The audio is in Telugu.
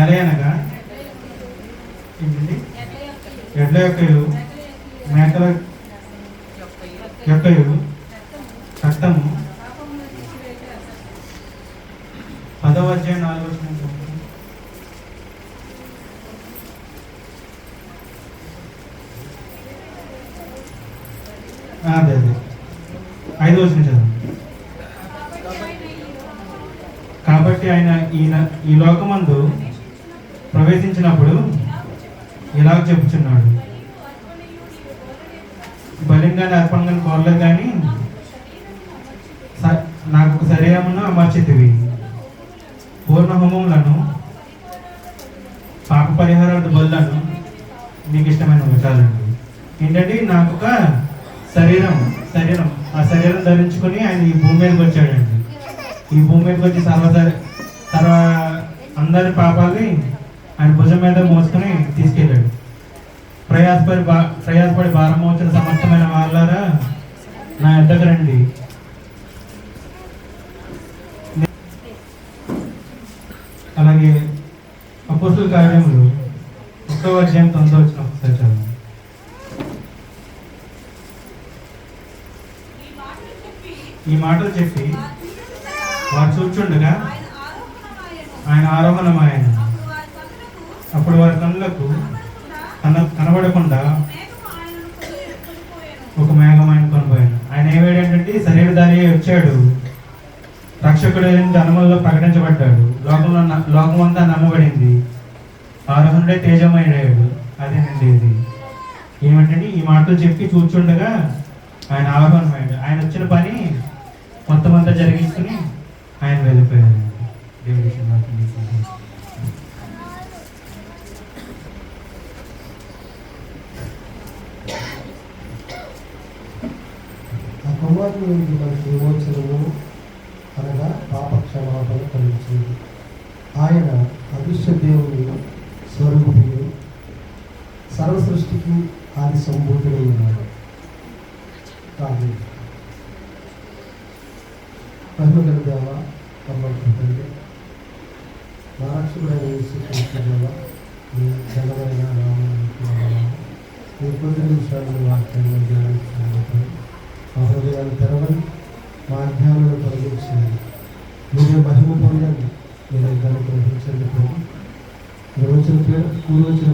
ఎలే అనగా ఏంటండి? ఎడ్ల యొక్కయు మేకల యొక్కయు రక్తము 10వ అధ్యాయం 4వ వచనం. అదే 5వ వచనం చదువు. కాబట్టి ఆయన ఈ లోకమందు ప్రవేశించినప్పుడు ఇలాగ చెప్పుచున్నాడు, బలింగాన్ని అర్పణగా కోరలేదు కానీ నాకు ఒక శరీరమును అమర్చితివి, పూర్ణ హోమములను పాప పరిహారార్థ బలులను మీకు ఇష్టమైన చాలండి. ఏంటంటే నాకు ఒక శరీరం ఆ శరీరం ధరించుకొని ఆయన ఈ భూమి మీదకి వచ్చాడండి. ఈ భూమి మీదకి వచ్చి సర్వ అందరి పాపాలని ఆయన భుజం మీద మోసుకొని తీసుకెళ్ళాడు. ప్రయాసపడి భారం మోచిన సమర్థమైన వాళ్ళారా నా యొద్దకు రండి. అలాగే అపోస్తుల కార్యములు 1వ అధ్యాయం 9వ వచనం ఒకసారి చదవండి. ఈ మాటలు చెప్పి వారు చూచుండగా ఆయన ఆరోహణమాయను. అప్పుడు వారి కన్నులకు కనబడకుండా ఒక మేఘం ఆయన కొనిపోయాను. ఆయన ఏమేంటంటే శరీరధారి వచ్చాడు, రక్షకుడు జనములలో ప్రకటించబడ్డాడు, లోకమంతా నమ్మబడింది, ఆరోహణుడే తేజమయ్యాడు. అదేనండి ఇది ఏమంటే ఈ మాటలు చెప్పి చూచుండగా ఆయన ఆరోహణమయ్యాడు. ఆయన వచ్చిన పని మొత్తం అంతా జరిగించుకుని ఆయన వెళ్ళిపోయాడు. దేవుడి కుమారుని నుండి మనకి విమోచనము అనగా పాపక్షమాపణ కలిగించింది. ఆయన అదృశ్య దేవుని స్వరూపుడు, సర్వ సృష్టికి ఆది సంభూతుడై ఉన్నాడు. కానీ మహిమగల దేవ, కృతజ్ఞతలు మా రక్షకుడైన యేసుక్రీస్తు దేవ, మీ ఘనమైన నామమున మీ కొద్ది నిమిషాలను వాక్యాన్ని ధ్యానించినప్పుడు మా హృదయాలు తెరవని, మా అజ్ఞానాలను తొలగించండి. మీరే మహిమ పొందండి, మీరే దాన్ని గ్రహించండి. కూర్చొని